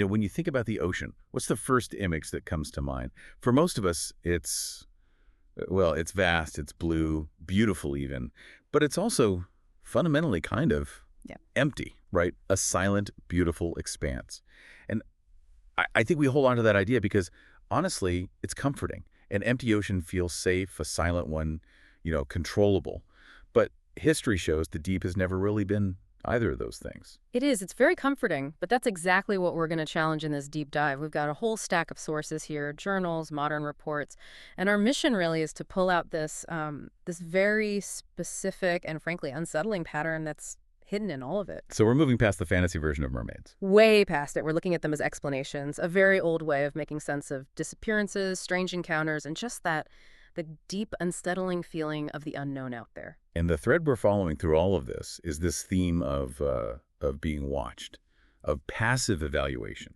When you think about the ocean, what's the first image that comes to mind? For most of us, it's vast, it's blue, beautiful even, but it's also fundamentally kind of empty, right? A silent, beautiful expanse. And I think we hold on to that idea because, honestly, it's comforting. An empty ocean feels safe, a silent one, controllable. But history shows the deep has never really been either of those things. It is. It's very comforting, but that's exactly what we're going to challenge in this deep dive. We've got a whole stack of sources here, journals, modern reports, and our mission really is to pull out this very specific and frankly unsettling pattern that's hidden in all of it. So we're moving past the fantasy version of mermaids. Way past it. We're looking at them as explanations, a very old way of making sense of disappearances, strange encounters, and just the deep, unsettling feeling of the unknown out there. And the thread we're following through all of this is this theme of being watched, of passive evaluation.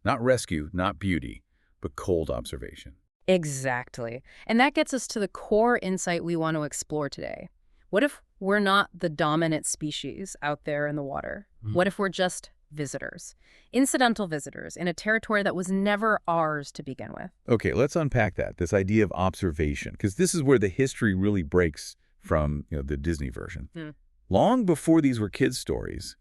Not rescue, not beauty, but cold observation. Exactly. And that gets us to the core insight we want to explore today. What if we're not the dominant species out there in the water? What if we're just visitors, incidental visitors in a territory that was never ours to begin with? Okay, let's unpack that, this idea of observation, because this is where the history really breaks from the Disney version. Long before these were kids' stories,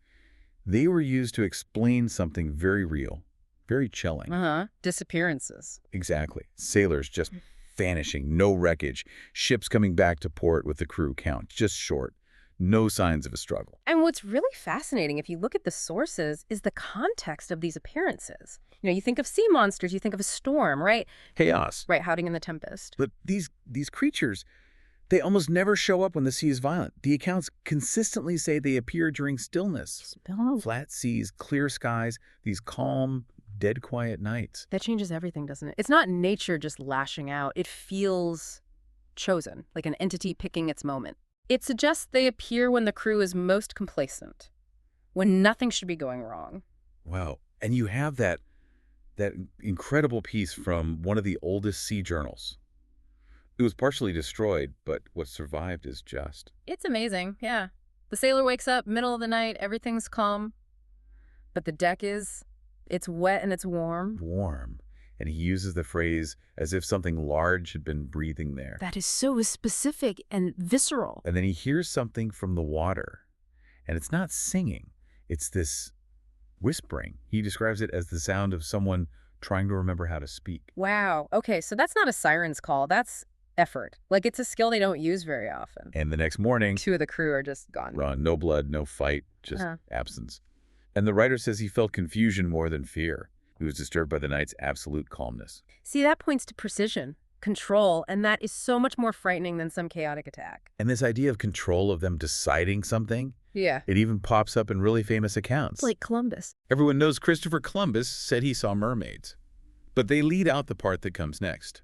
they were used to explain something very real, very chilling. Disappearances. Exactly. Sailors just vanishing, no wreckage, ships coming back to port with the crew count just short, no signs of a struggle. And what's really fascinating, if you look at the sources, is the context of these appearances. You think of sea monsters, you think of a storm, right? Chaos. Right, howling in the tempest. But these creatures, they almost never show up when the sea is violent. The accounts consistently say they appear during stillness. Flat seas, clear skies, these calm, dead quiet nights. That changes everything, doesn't it? It's not nature just lashing out. It feels chosen, like an entity picking its moment. It suggests they appear when the crew is most complacent, when nothing should be going wrong. Wow. And you have that incredible piece from one of the oldest sea journals. It was partially destroyed, but what survived is just. It's amazing, yeah. The sailor wakes up, middle of the night, everything's calm. But the deck it's wet and it's warm. Warm. And he uses the phrase as if something large had been breathing there. That is so specific and visceral. And then he hears something from the water. And it's not singing. It's this whispering. He describes it as the sound of someone trying to remember how to speak. Wow. Okay, so that's not a siren's call. That's effort. Like, it's a skill they don't use very often. And the next morning, 2 of the crew are just gone. Run. No blood, no fight, just absence. And the writer says he felt confusion more than fear. He was disturbed by the night's absolute calmness. See, that points to precision, control, and that is so much more frightening than some chaotic attack. And this idea of control, of them deciding something, it even pops up in really famous accounts. It's like Columbus. Everyone knows Christopher Columbus said he saw mermaids. But they lead out the part that comes next,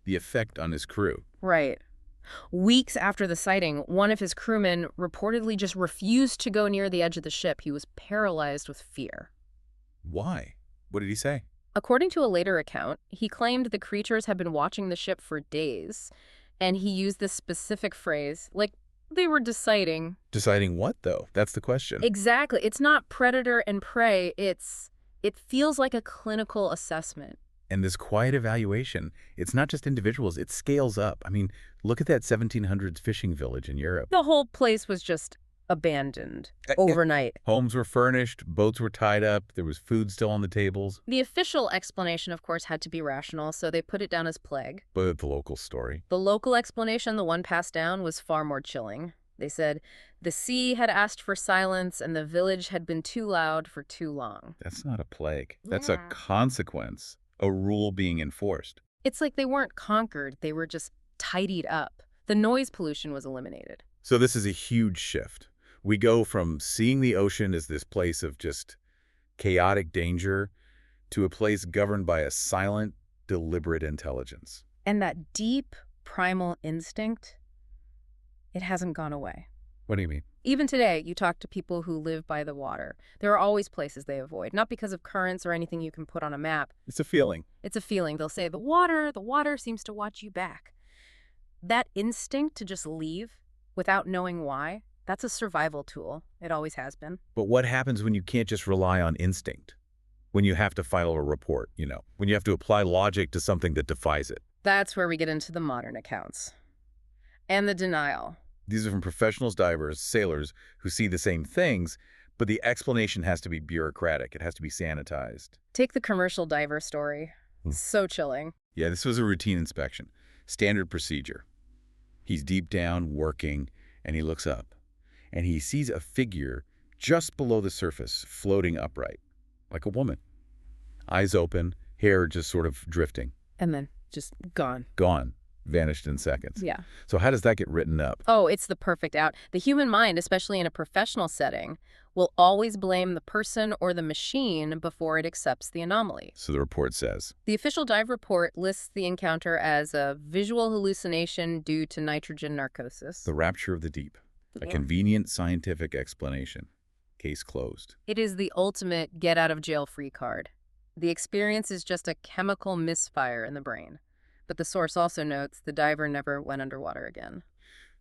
the effect on his crew. Right. Weeks after the sighting, one of his crewmen reportedly just refused to go near the edge of the ship. He was paralyzed with fear. Why? What did he say? According to a later account, he claimed the creatures had been watching the ship for days, and he used this specific phrase, like they were deciding. Deciding what, though? That's the question. Exactly. It's not predator and prey. It feels like a clinical assessment. And this quiet evaluation, it's not just individuals, it scales up. I mean, look at that 1700s fishing village in Europe. The whole place was just abandoned overnight. Homes were furnished, boats were tied up, there was food still on the tables. The official explanation, of course, had to be rational, so they put it down as plague. But the local story? The local explanation, the one passed down, was far more chilling. They said the sea had asked for silence and the village had been too loud for too long. That's not a plague. That's a consequence, a rule being enforced. It's like they weren't conquered, they were just tidied up. The noise pollution was eliminated. So this is a huge shift. We go from seeing the ocean as this place of just chaotic danger to a place governed by a silent, deliberate intelligence. And that deep, primal instinct, it hasn't gone away. What do you mean? Even today, you talk to people who live by the water. There are always places they avoid, not because of currents or anything you can put on a map. It's a feeling. It's a feeling. They'll say, the water seems to watch you back. That instinct to just leave without knowing why, that's a survival tool. It always has been. But what happens when you can't just rely on instinct? when you have to file a report, when you have to apply logic to something that defies it. That's where we get into the modern accounts. And the denial. These are from professionals, divers, sailors who see the same things, but the explanation has to be bureaucratic. It has to be sanitized. Take the commercial diver story. So chilling. Yeah, this was a routine inspection. Standard procedure. He's deep down, working, and he looks up. And he sees a figure just below the surface, floating upright, like a woman. Eyes open, hair just sort of drifting. And then just gone. Gone. Vanished in seconds. Yeah. So how does that get written up? Oh, it's the perfect out. The human mind, especially in a professional setting, will always blame the person or the machine before it accepts the anomaly. So the report says. The official dive report lists the encounter as a visual hallucination due to nitrogen narcosis. The rapture of the deep. A convenient scientific explanation. Case closed. It is the ultimate get-out-of-jail-free card. The experience is just a chemical misfire in the brain. But the source also notes the diver never went underwater again.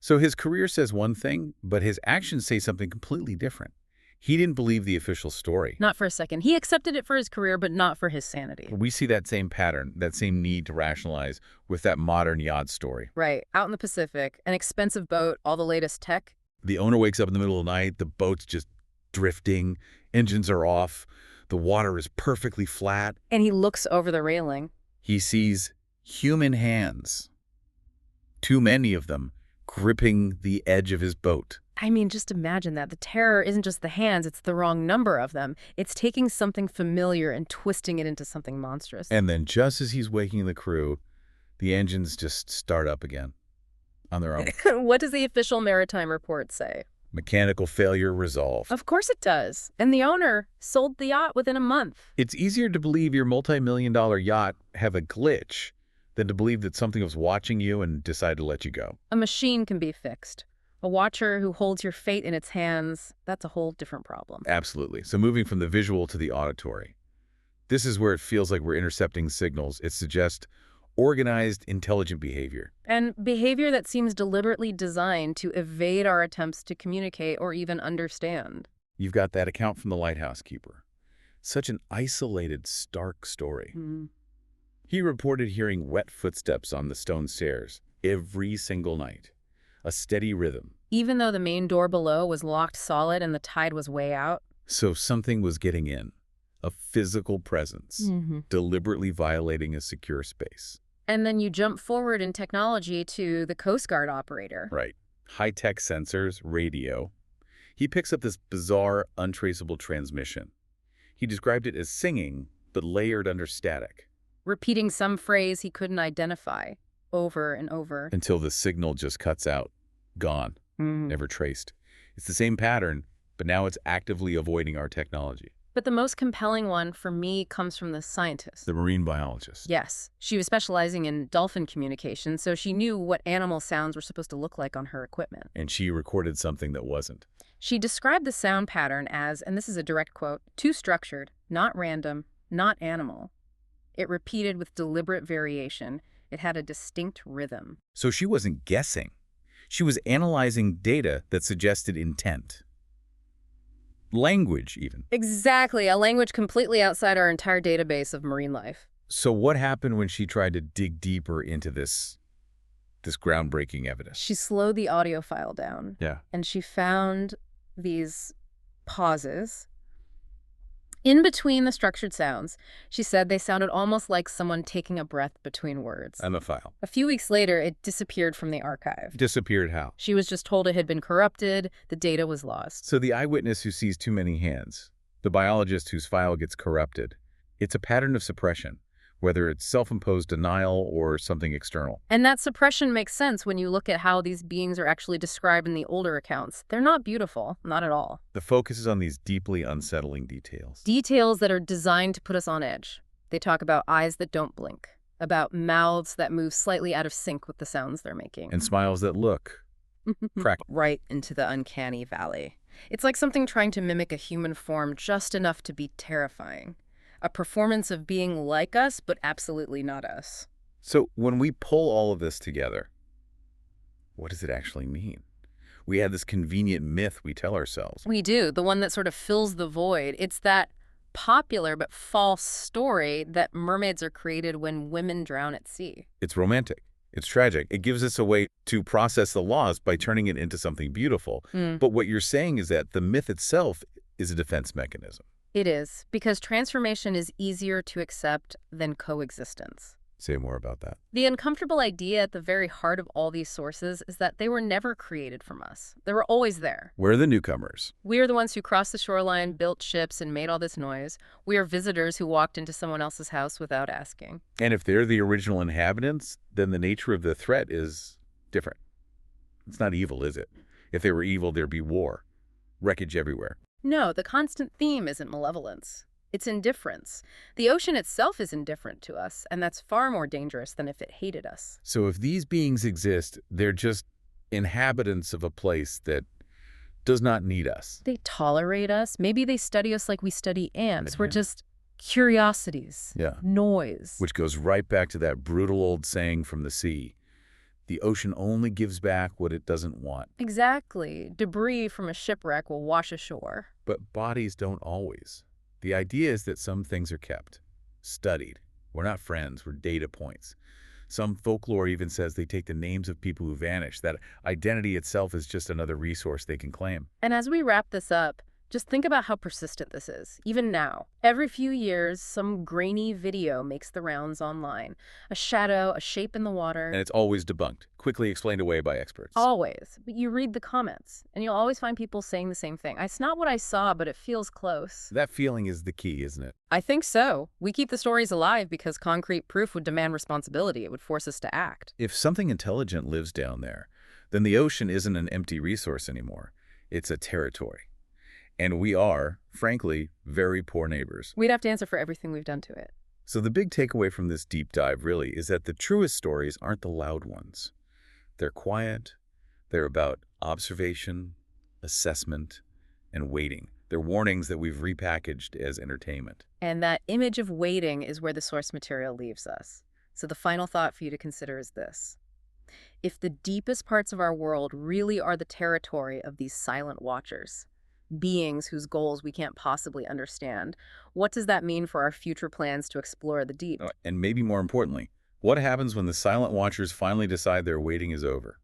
So his career says one thing, but his actions say something completely different. He didn't believe the official story. Not for a second. He accepted it for his career, but not for his sanity. We see that same pattern, that same need to rationalize with that modern yacht story. Right. Out in the Pacific, an expensive boat, all the latest tech. The owner wakes up in the middle of the night, the boat's just drifting, engines are off, the water is perfectly flat. And he looks over the railing. He sees human hands, too many of them, gripping the edge of his boat. I mean, just imagine that. The terror isn't just the hands, it's the wrong number of them. It's taking something familiar and twisting it into something monstrous. And then just as he's waking the crew, the engines just start up again on their own. What does the official maritime report say? Mechanical failure resolved. Of course it does. And the owner sold the yacht within a month. It's easier to believe your multi-million-dollar yacht have a glitch than to believe that something was watching you and decided to let you go. A machine can be fixed. A watcher who holds your fate in its hands, that's a whole different problem. Absolutely. So moving from the visual to the auditory. This is where it feels like we're intercepting signals. It suggests organized, intelligent behavior. And behavior that seems deliberately designed to evade our attempts to communicate or even understand. You've got that account from the lighthouse keeper. Such an isolated, stark story. He reported hearing wet footsteps on the stone stairs every single night. A steady rhythm. Even though the main door below was locked solid and the tide was way out. So something was getting in. A physical presence, deliberately violating a secure space. And then you jump forward in technology to the Coast Guard operator. Right. High-tech sensors, radio. He picks up this bizarre, untraceable transmission. He described it as singing, but layered under static. Repeating some phrase he couldn't identify, over and over. Until the signal just cuts out. Gone. Never traced. It's the same pattern, but now it's actively avoiding our technology. But the most compelling one for me comes from the scientist. The marine biologist. Yes. She was specializing in dolphin communication, so she knew what animal sounds were supposed to look like on her equipment. And she recorded something that wasn't. She described the sound pattern as, and this is a direct quote, too structured, not random, not animal. It repeated with deliberate variation. It had a distinct rhythm. So she wasn't guessing. She was analyzing data that suggested intent. Language, even. Exactly, a language completely outside our entire database of marine life. So what happened when she tried to dig deeper into this groundbreaking evidence? She slowed the audio file down. Yeah. And she found these pauses in between the structured sounds. She said they sounded almost like someone taking a breath between words. And the file. A few weeks later, it disappeared from the archive. Disappeared how? She was just told it had been corrupted. The data was lost. So the eyewitness who sees too many hands, the biologist whose file gets corrupted, it's a pattern of suppression, whether it's self-imposed denial or something external. And that suppression makes sense when you look at how these beings are actually described in the older accounts. They're not beautiful, not at all. The focus is on these deeply unsettling details. Details that are designed to put us on edge. They talk about eyes that don't blink, about mouths that move slightly out of sync with the sounds they're making. And smiles that look cracked. Right into the uncanny valley. It's like something trying to mimic a human form just enough to be terrifying. A performance of being like us, but absolutely not us. So when we pull all of this together, what does it actually mean? We have this convenient myth we tell ourselves. We do, the one that sort of fills the void. It's that popular but false story that mermaids are created when women drown at sea. It's romantic. It's tragic. It gives us a way to process the loss by turning it into something beautiful. Mm. But what you're saying is that the myth itself is a defense mechanism. It is, because transformation is easier to accept than coexistence. Say more about that. The uncomfortable idea at the very heart of all these sources is that they were never created from us. They were always there. We're the newcomers. We are the ones who crossed the shoreline, built ships, and made all this noise. We are visitors who walked into someone else's house without asking. And if they're the original inhabitants, then the nature of the threat is different. It's not evil, is it? If they were evil, there'd be war, wreckage everywhere. No, the constant theme isn't malevolence. It's indifference. The ocean itself is indifferent to us, and that's far more dangerous than if it hated us. So if these beings exist, they're just inhabitants of a place that does not need us. They tolerate us. Maybe they study us like we study ants. We're just curiosities, Yeah. noise. Which goes right back to that brutal old saying from the sea. The ocean only gives back what it doesn't want. Exactly. Debris from a shipwreck will wash ashore. But bodies don't always. The idea is that some things are kept, studied. We're not friends, we're data points. Some folklore even says they take the names of people who vanish, that identity itself is just another resource they can claim. And as we wrap this up, just think about how persistent this is, even now. Every few years, some grainy video makes the rounds online. A shadow, a shape in the water. And it's always debunked, quickly explained away by experts. Always. But you read the comments, and you'll always find people saying the same thing. It's not what I saw, but it feels close. That feeling is the key, isn't it? I think so. We keep the stories alive because concrete proof would demand responsibility. It would force us to act. If something intelligent lives down there, then the ocean isn't an empty resource anymore. It's a territory. And we are, frankly, very poor neighbors. We'd have to answer for everything we've done to it. So the big takeaway from this deep dive really is that the truest stories aren't the loud ones. They're quiet. They're about observation, assessment, and waiting. They're warnings that we've repackaged as entertainment. And that image of waiting is where the source material leaves us. So the final thought for you to consider is this. If the deepest parts of our world really are the territory of these silent watchers, beings whose goals we can't possibly understand, what does that mean for our future plans to explore the deep? And maybe more importantly, what happens when the silent watchers finally decide their waiting is over?